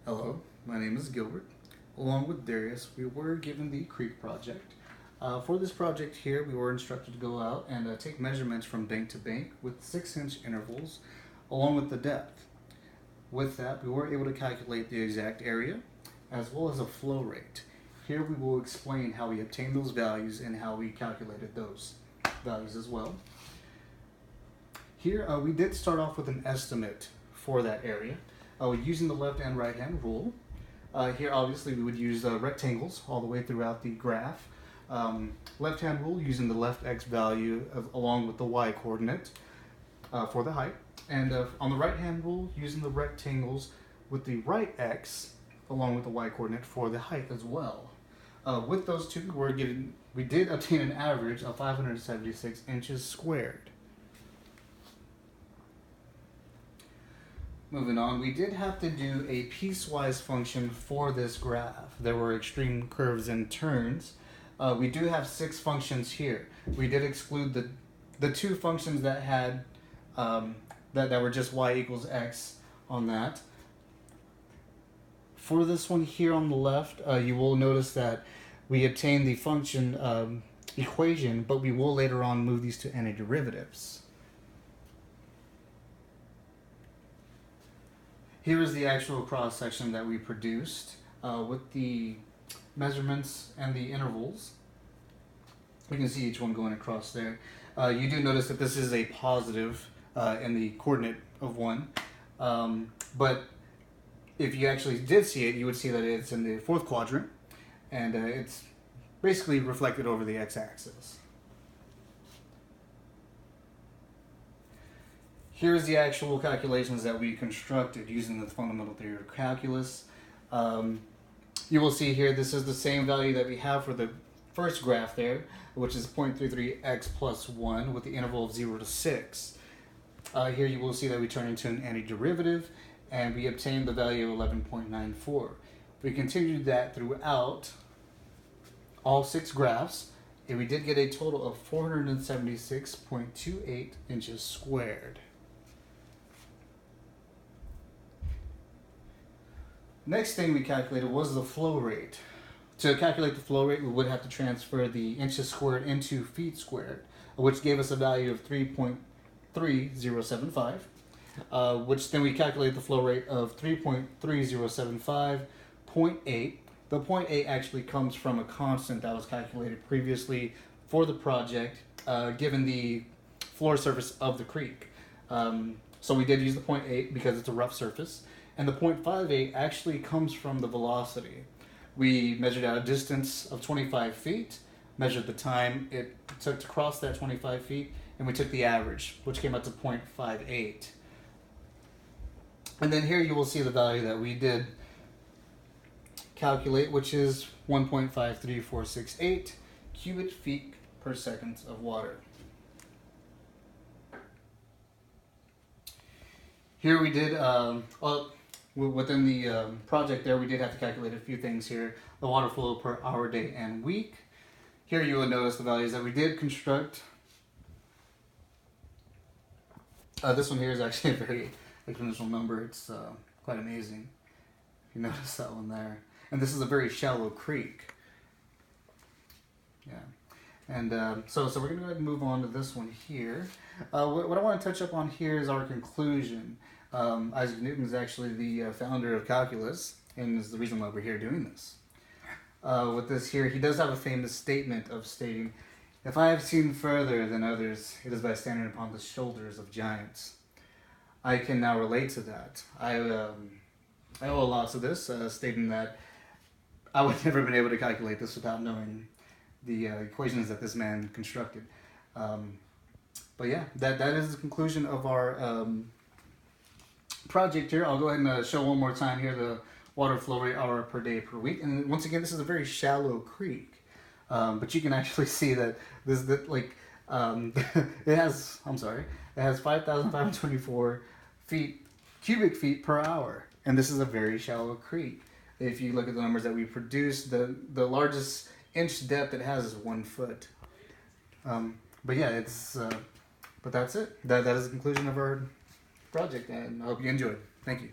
Hello, my name is Gilbert. Along with Darius, we were given the creek project. For this project here, we were instructed to go out and take measurements from bank to bank with 6-inch intervals, along with the depth. With that, we were able to calculate the exact area, as well as a flow rate. Here we will explain how we obtained those values and how we calculated those values as well. Here, we did start off with an estimate for that area. Using the left and right hand rule. Here obviously we would use rectangles all the way throughout the graph. Left hand rule using the left x value along with the y coordinate for the height. And on the right hand rule using the rectangles with the right x along with the y coordinate for the height as well. With those two we did obtain an average of 576 inches squared. Moving on, we did have to do a piecewise function for this graph. There were extreme curves and turns. We do have 6 functions here. We did exclude the 2 functions that had that were just y equals x on that. For this one here on the left, you will notice that we obtained the function equation, but we will later on move these to antiderivatives. Here is the actual cross section that we produced with the measurements and the intervals. You can see each one going across there. You do notice that this is a positive in the coordinate of 1. But if you actually did see it, you would see that it's in the 4th quadrant, and it's basically reflected over the x-axis. Here's the actual calculations that we constructed using the fundamental theory of calculus. You will see here this is the same value that we have for the first graph there, which is 0.33x plus 1 with the interval of 0 to 6. Here you will see that we turn into an antiderivative and we obtain the value of 11.94. We continued that throughout all 6 graphs, and we did get a total of 476.28 inches squared. Next thing we calculated was the flow rate. To calculate the flow rate, we would have to transfer the inches squared into feet squared, which gave us a value of 3.3075, which then we calculate the flow rate of 3.3075.8. The 0.8 actually comes from a constant that was calculated previously for the project, given the floor surface of the creek. So we did use the 0.8 because it's a rough surface. And the 0.58 actually comes from the velocity. We measured out a distance of 25 feet, measured the time it took to cross that 25 feet, and we took the average, which came out to 0.58. And then here you will see the value that we did calculate, which is 1.53468 cubic feet per second of water. Here we did, within the project there, we did have to calculate a few things here. The water flow per hour, day, and week. Here you will notice the values that we did construct. This one here is actually a very exponential number. It's quite amazing. If you notice that one there. And this is a very shallow creek. Yeah. And so we're going to go ahead and move on to this one here. What I want to touch up on here is our conclusion. Isaac Newton is actually the founder of calculus, and is the reason why we're here doing this. With this here, he does have a famous statement of stating, "If I have seen further than others, it is by standing upon the shoulders of giants." I can now relate to that. I owe a lot to this, stating that I would never have been able to calculate this without knowing the equations that this man constructed. But yeah, that is the conclusion of our project here. I'll go ahead and show one more time here the water flow rate hour per day per week. And once again, this is a very shallow creek, but you can actually see that it has 5,524 cubic feet per hour, and this is a very shallow creek. If you look at the numbers that we produced, the largest inch depth it has is 1 foot. But yeah, but that's it. That is the conclusion of our project, and I hope you enjoyed. Thank you.